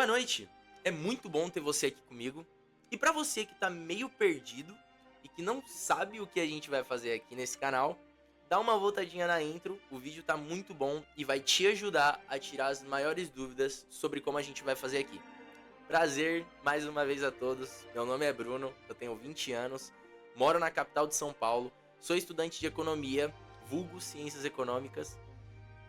Boa noite! É muito bom ter você aqui comigo. E pra você que tá meio perdido e que não sabe o que a gente vai fazer aqui nesse canal, dá uma voltadinha na intro, o vídeo tá muito bom e vai te ajudar a tirar as maiores dúvidas sobre como a gente vai fazer aqui. Prazer mais uma vez a todos, meu nome é Bruno, eu tenho 20 anos, moro na capital de São Paulo, sou estudante de economia, vulgo ciências econômicas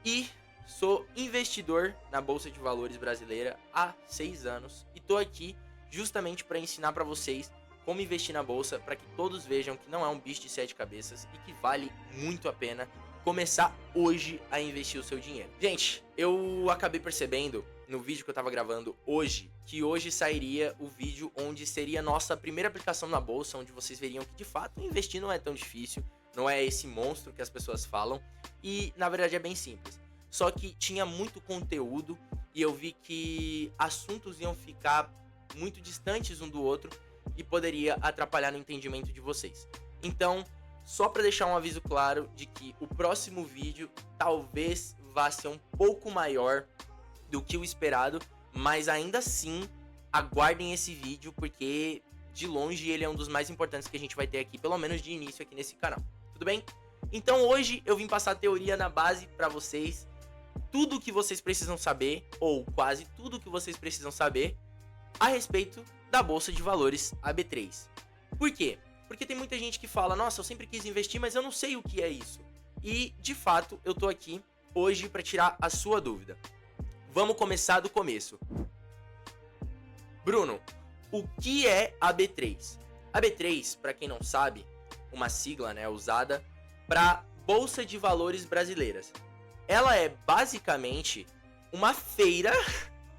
e sou investidor na Bolsa de Valores brasileira há 6 anos e tô aqui justamente para ensinar para vocês como investir na bolsa, para que todos vejam que não é um bicho de 7 cabeças e que vale muito a pena começar hoje a investir o seu dinheiro. Gente, eu acabei percebendo no vídeo que eu tava gravando hoje, que hoje sairia o vídeo onde seria a nossa primeira aplicação na bolsa, onde vocês veriam que de fato investir não é tão difícil, não é esse monstro que as pessoas falam e na verdade é bem simples. Só que tinha muito conteúdo e eu vi que assuntos iam ficar muito distantes um do outro e poderia atrapalhar no entendimento de vocês. Então, só para deixar um aviso claro de que o próximo vídeo talvez vá ser um pouco maior do que o esperado, mas ainda assim aguardem esse vídeo porque de longe ele é um dos mais importantes que a gente vai ter aqui, pelo menos de início aqui nesse canal. Tudo bem? Então hoje eu vim passar a teoria na base para vocês, tudo o que vocês precisam saber, ou quase tudo o que vocês precisam saber a respeito da Bolsa de Valores AB3. Por quê? Porque tem muita gente que fala, nossa, eu sempre quis investir, mas eu não sei o que é isso. E, de fato, eu tô aqui hoje para tirar a sua dúvida. Vamos começar do começo. Bruno, o que é AB3? AB3, para quem não sabe, uma sigla, né, usada para Bolsa de Valores Brasileiras. Ela é basicamente uma feira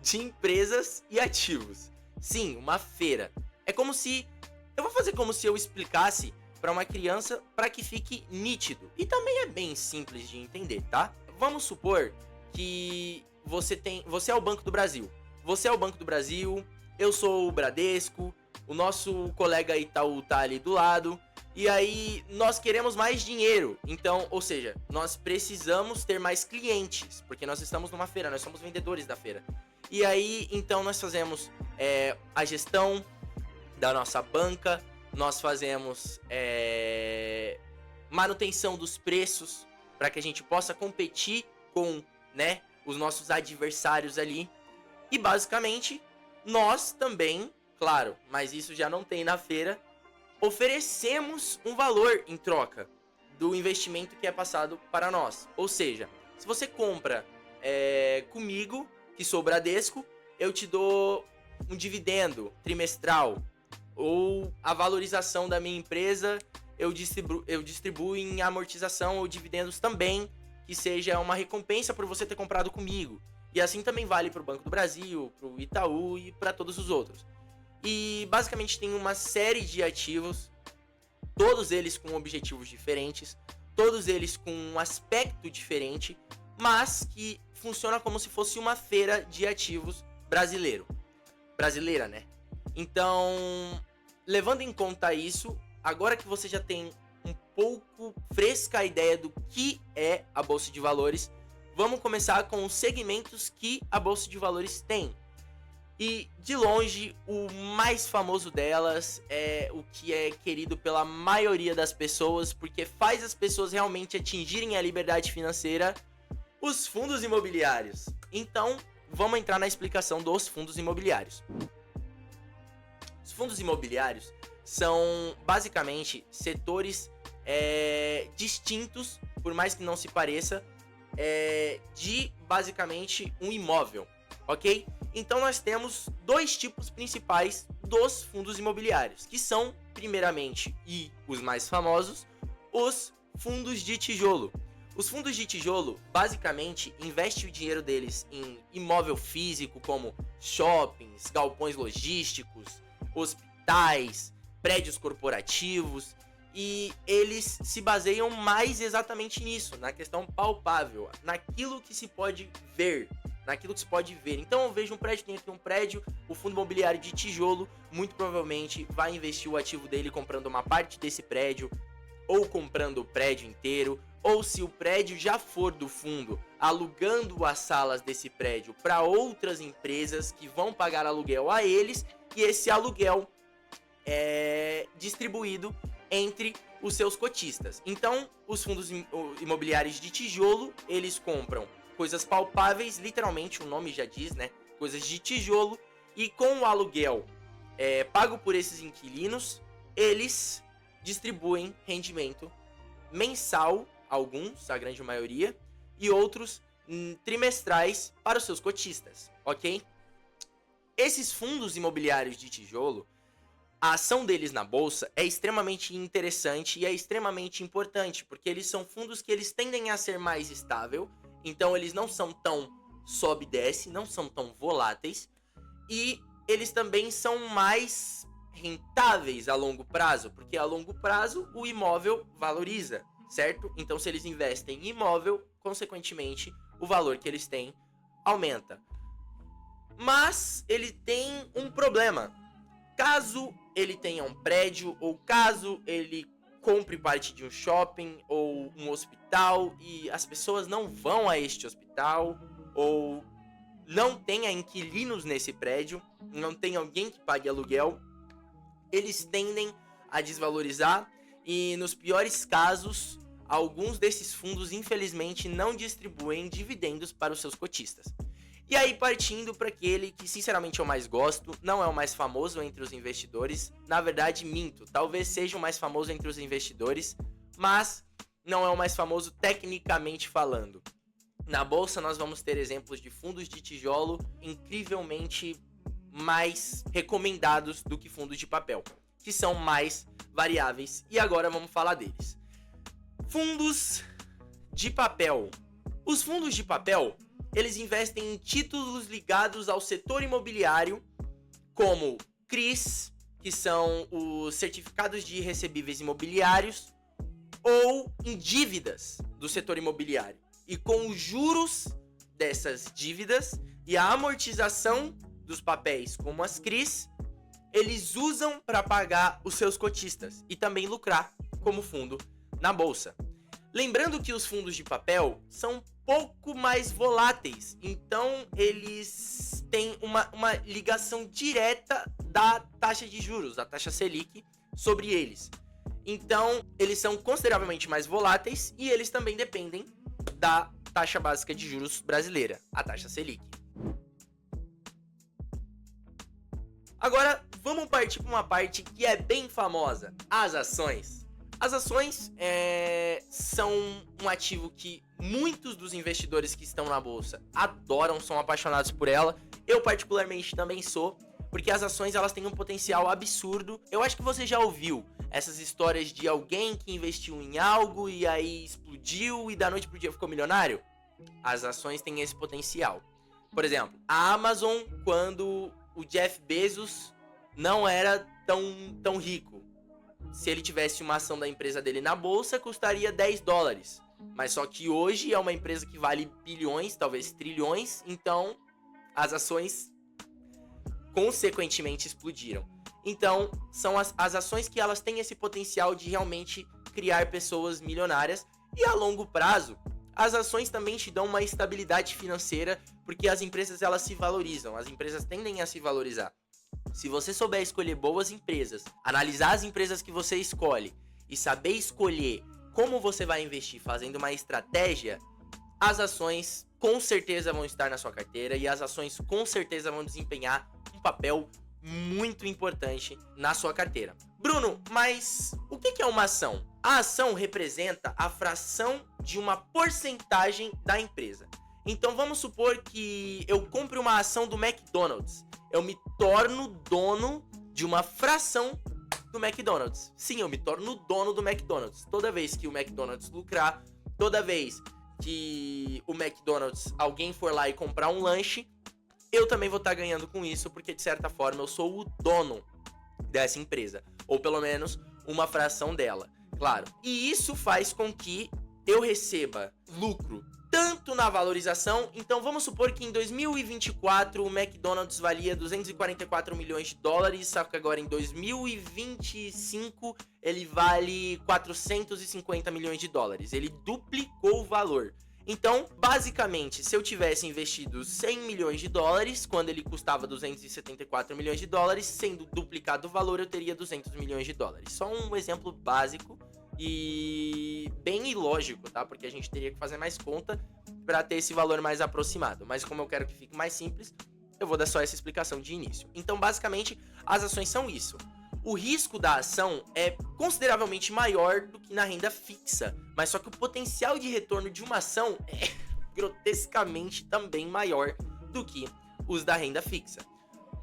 de empresas e ativos. Sim, uma feira. É como se... Eu vou fazer como se eu explicasse para uma criança para que fique nítido. E também é bem simples de entender, tá? Vamos supor que você é o Banco do Brasil. Você é o Banco do Brasil, eu sou o Bradesco, o nosso colega Itaú tá ali do lado. E aí nós queremos mais dinheiro. Então, ou seja, nós precisamos ter mais clientes, porque nós estamos numa feira, nós somos vendedores da feira. E aí, então, nós fazemos a gestão da nossa banca, nós fazemos manutenção dos preços para que a gente possa competir com, né, os nossos adversários ali. E basicamente, nós também, claro, mas isso já não tem na feira, oferecemos um valor em troca do investimento que é passado para nós. Ou seja, se você compra comigo, que sou Bradesco, eu te dou um dividendo trimestral, ou a valorização da minha empresa eu distribuo em amortização ou dividendos também, que seja uma recompensa por você ter comprado comigo. E assim também vale para o Banco do Brasil, para o Itaú e para todos os outros. E basicamente tem uma série de ativos, todos eles com objetivos diferentes, todos eles com um aspecto diferente, mas que funciona como se fosse uma feira de ativos brasileira, né? Então, levando em conta isso, agora que você já tem um pouco fresca a ideia do que é a Bolsa de Valores, vamos começar com os segmentos que a Bolsa de Valores tem. E, de longe, o mais famoso delas é o que é querido pela maioria das pessoas, porque faz as pessoas realmente atingirem a liberdade financeira, os fundos imobiliários. Então, vamos entrar na explicação dos fundos imobiliários. Os fundos imobiliários são, basicamente, setores distintos, por mais que não se pareça, de, basicamente, um imóvel, ok? Então nós temos dois tipos principais dos fundos imobiliários, que são, primeiramente, e os mais famosos, os fundos de tijolo. Os fundos de tijolo, basicamente, investem o dinheiro deles em imóvel físico, como shoppings, galpões logísticos, hospitais, prédios corporativos, e eles se baseiam mais exatamente nisso, na questão palpável, naquilo que se pode ver. Então eu vejo um prédio, tem aqui um prédio, o fundo imobiliário de tijolo muito provavelmente vai investir o ativo dele comprando uma parte desse prédio, ou comprando o prédio inteiro, ou se o prédio já for do fundo, alugando as salas desse prédio para outras empresas que vão pagar aluguel a eles, e esse aluguel é distribuído entre os seus cotistas. Então, os fundos imobiliários de tijolo, eles compram coisas palpáveis, literalmente o nome já diz, né? Coisas de tijolo, e com o aluguel pago por esses inquilinos, eles distribuem rendimento mensal, alguns, a grande maioria, e outros trimestrais para os seus cotistas, ok? Esses fundos imobiliários de tijolo, a ação deles na bolsa é extremamente interessante e é extremamente importante, porque eles são fundos que eles tendem a ser mais estável, então eles não são tão sobe e desce, não são tão voláteis, e eles também são mais rentáveis a longo prazo, porque a longo prazo o imóvel valoriza, certo? Então se eles investem em imóvel, consequentemente o valor que eles têm aumenta. Mas ele tem um problema. Caso ele tenha um prédio, ou caso ele compre parte de um shopping ou um hospital e as pessoas não vão a este hospital, ou não tenha inquilinos nesse prédio, não tem alguém que pague aluguel, eles tendem a desvalorizar e, nos piores casos, alguns desses fundos infelizmente não distribuem dividendos para os seus cotistas. E aí, partindo para aquele que sinceramente eu mais gosto, não é o mais famoso entre os investidores, na verdade minto, talvez seja o mais famoso entre os investidores, mas não é o mais famoso tecnicamente falando. Na bolsa nós vamos ter exemplos de fundos de tijolo incrivelmente mais recomendados do que fundos de papel, que são mais variáveis, e agora vamos falar deles. Fundos de papel. Os fundos de papel, eles investem em títulos ligados ao setor imobiliário, como CRIs, que são os certificados de recebíveis imobiliários, ou em dívidas do setor imobiliário. E com os juros dessas dívidas e a amortização dos papéis, como as CRIs, eles usam para pagar os seus cotistas e também lucrar como fundo na bolsa. Lembrando que os fundos de papel são um pouco mais voláteis, então eles têm uma ligação direta da taxa de juros, da taxa Selic, sobre eles. Então, eles são consideravelmente mais voláteis e eles também dependem da taxa básica de juros brasileira, a taxa Selic. Agora, vamos partir para uma parte que é bem famosa, as ações. As ações são um ativo que muitos dos investidores que estão na bolsa adoram, são apaixonados por ela. Eu particularmente também sou, porque as ações elas têm um potencial absurdo. Eu acho que você já ouviu essas histórias de alguém que investiu em algo e aí explodiu e da noite pro dia ficou milionário. As ações têm esse potencial. Por exemplo, a Amazon, quando o Jeff Bezos não era tão rico. Se ele tivesse uma ação da empresa dele na bolsa, custaria $10. Mas só que hoje é uma empresa que vale bilhões, talvez trilhões, então as ações consequentemente explodiram. Então, são as ações que elas têm esse potencial de realmente criar pessoas milionárias. E a longo prazo, as ações também te dão uma estabilidade financeira, porque as empresas elas se valorizam, as empresas tendem a se valorizar. Se você souber escolher boas empresas, analisar as empresas que você escolhe e saber escolher como você vai investir fazendo uma estratégia, as ações com certeza vão estar na sua carteira e as ações com certeza vão desempenhar um papel muito importante na sua carteira. Bruno, mas o que é uma ação? A ação representa a fração de uma porcentagem da empresa. Então vamos supor que eu compre uma ação do McDonald's. Eu me torno dono de uma fração do McDonald's. Sim, eu me torno dono do McDonald's. Toda vez que o McDonald's lucrar, toda vez que o McDonald's, alguém for lá e comprar um lanche, eu também vou estar ganhando com isso, porque de certa forma eu sou o dono dessa empresa. Ou pelo menos uma fração dela, claro. E isso faz com que eu receba lucro tanto na valorização. Então vamos supor que em 2024 o McDonald's valia 244 milhões de dólares, só que agora em 2025 ele vale 450 milhões de dólares. Ele duplicou o valor. Então, basicamente, se eu tivesse investido 100 milhões de dólares, quando ele custava 274 milhões de dólares, sendo duplicado o valor, eu teria 200 milhões de dólares. Só um exemplo básico e bem ilógico, tá? Porque a gente teria que fazer mais conta para ter esse valor mais aproximado. Mas como eu quero que fique mais simples, eu vou dar só essa explicação de início. Então, basicamente, as ações são isso. O risco da ação é consideravelmente maior do que na renda fixa, mas só que o potencial de retorno de uma ação é grotescamente também maior do que os da renda fixa,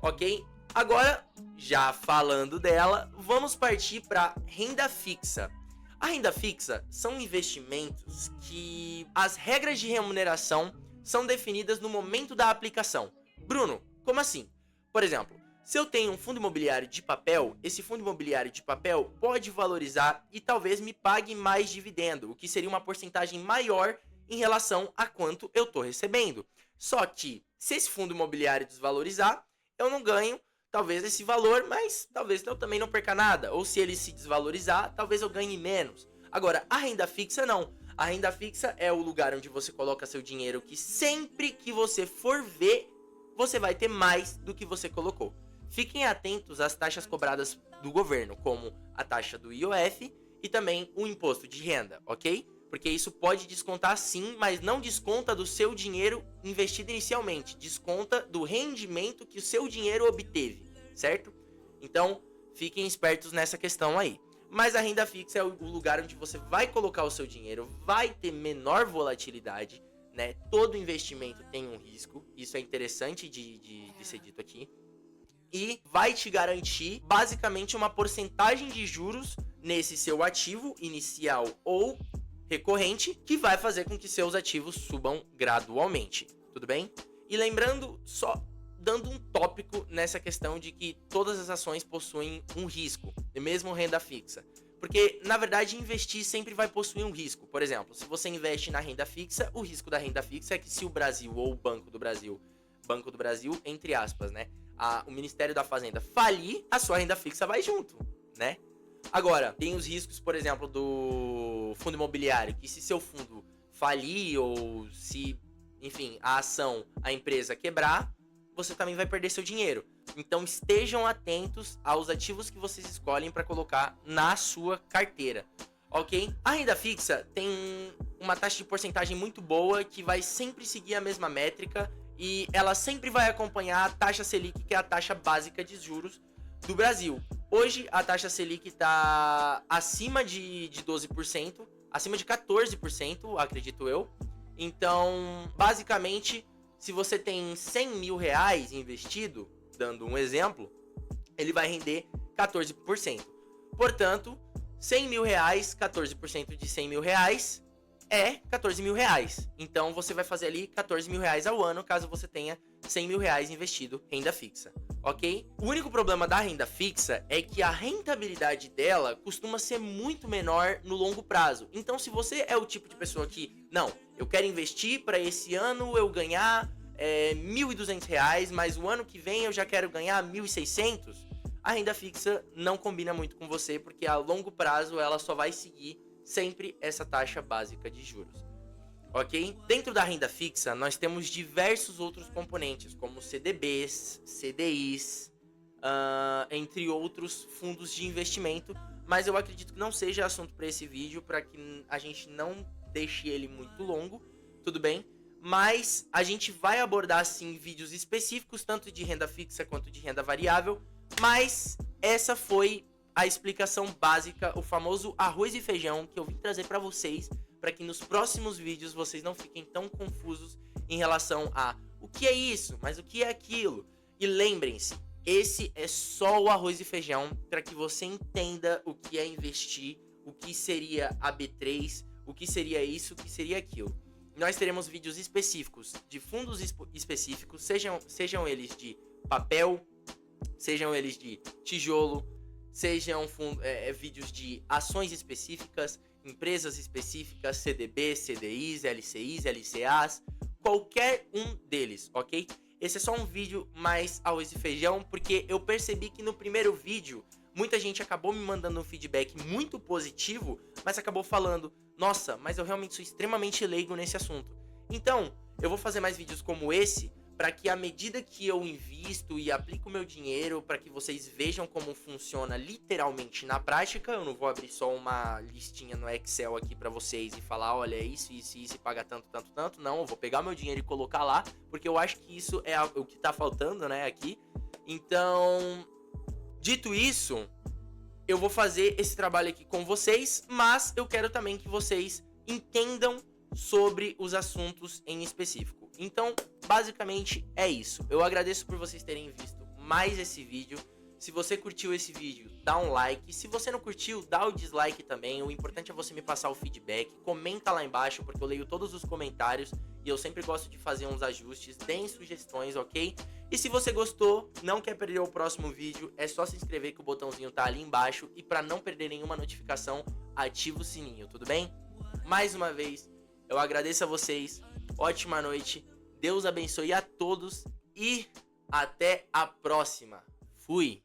ok? Agora, já falando dela, vamos partir para renda fixa. A renda fixa são investimentos que as regras de remuneração são definidas no momento da aplicação. Bruno, como assim? Por exemplo, se eu tenho um fundo imobiliário de papel, esse fundo imobiliário de papel pode valorizar e talvez me pague mais dividendo, o que seria uma porcentagem maior em relação a quanto eu estou recebendo. Só que, se esse fundo imobiliário desvalorizar, eu não ganho talvez esse valor, mas talvez eu também não perca nada. Ou se ele se desvalorizar, talvez eu ganhe menos. Agora, a renda fixa não. A renda fixa é o lugar onde você coloca seu dinheiro que sempre que você for ver, você vai ter mais do que você colocou. Fiquem atentos às taxas cobradas do governo, como a taxa do IOF e também o imposto de renda, ok? Porque isso pode descontar sim, mas não desconta do seu dinheiro investido inicialmente. Desconta do rendimento que o seu dinheiro obteve, certo? Então, fiquem espertos nessa questão aí. Mas a renda fixa é o lugar onde você vai colocar o seu dinheiro, vai ter menor volatilidade, né? Todo investimento tem um risco, isso é interessante de ser dito aqui. E vai te garantir basicamente uma porcentagem de juros nesse seu ativo inicial ou recorrente, que vai fazer com que seus ativos subam gradualmente, tudo bem? E lembrando, só dando um tópico nessa questão de que todas as ações possuem um risco, e mesmo renda fixa. Porque, na verdade, investir sempre vai possuir um risco. Por exemplo, se você investe na renda fixa, o risco da renda fixa é que se o Brasil ou o Banco do Brasil, entre aspas, né? O Ministério da Fazenda falir, a sua renda fixa vai junto, né? Agora, tem os riscos, por exemplo, do fundo imobiliário, que se seu fundo falir ou se, enfim, a ação, a empresa quebrar, você também vai perder seu dinheiro. Então estejam atentos aos ativos que vocês escolhem para colocar na sua carteira, ok? A renda fixa tem uma taxa de porcentagem muito boa que vai sempre seguir a mesma métrica e ela sempre vai acompanhar a taxa Selic, que é a taxa básica de juros do Brasil. Hoje a taxa Selic está acima de 12%, acima de 14%, acredito eu. Então, basicamente, se você tem 100 mil reais investido, dando um exemplo, ele vai render 14%. Portanto, 100 mil reais, 14% de 100 mil reais é 14 mil reais. Então, você vai fazer ali 14 mil reais ao ano, caso você tenha 100 mil reais investido em renda fixa, ok? O único problema da renda fixa é que a rentabilidade dela costuma ser muito menor no longo prazo. Então, se você é o tipo de pessoa que, não, eu quero investir para esse ano eu ganhar R$1.200, mas o ano que vem eu já quero ganhar 1.600, a renda fixa não combina muito com você, porque a longo prazo ela só vai seguir sempre essa taxa básica de juros, ok? Dentro da renda fixa, nós temos diversos outros componentes, como CDBs, CDIs, entre outros fundos de investimento, mas eu acredito que não seja assunto para esse vídeo, para que a gente não deixe ele muito longo, tudo bem? Mas a gente vai abordar sim vídeos específicos, tanto de renda fixa quanto de renda variável, mas essa foi a explicação básica, o famoso arroz e feijão que eu vim trazer para vocês, para que nos próximos vídeos vocês não fiquem tão confusos em relação a o que é isso, mas o que é aquilo. E lembrem-se, esse é só o arroz e feijão para que você entenda o que é investir, o que seria a B3, o que seria isso, o que seria aquilo. Nós teremos vídeos específicos de fundos específicos, sejam eles de papel, sejam eles de tijolo, sejam vídeos de ações específicas. empresas específicas, CDB, CDIs, LCIs, LCAs, qualquer um deles, ok? Esse é só um vídeo mais arroz e feijão, porque eu percebi que no primeiro vídeo muita gente acabou me mandando um feedback muito positivo, mas acabou falando, nossa, mas eu realmente sou extremamente leigo nesse assunto. Então, eu vou fazer mais vídeos como esse, para que à medida que eu invisto e aplico meu dinheiro, para que vocês vejam como funciona literalmente na prática, eu não vou abrir só uma listinha no Excel aqui para vocês e falar, olha, é isso, isso, isso, e paga tanto, tanto, tanto. Não, eu vou pegar meu dinheiro e colocar lá, porque eu acho que isso é o que tá faltando, né, aqui. Então, dito isso, eu vou fazer esse trabalho aqui com vocês, mas eu quero também que vocês entendam sobre os assuntos em específico. Então, basicamente é isso. Eu agradeço por vocês terem visto mais esse vídeo. Se você curtiu esse vídeo, dá um like. Se você não curtiu, dá o dislike também. O importante é você me passar o feedback. Comenta lá embaixo, porque eu leio todos os comentários e eu sempre gosto de fazer uns ajustes. Deem sugestões, ok? E se você gostou, não quer perder o próximo vídeo, é só se inscrever que o botãozinho tá ali embaixo. E para não perder nenhuma notificação, ativa o sininho, tudo bem? Mais uma vez, eu agradeço a vocês. Ótima noite. Deus abençoe a todos e até a próxima. Fui!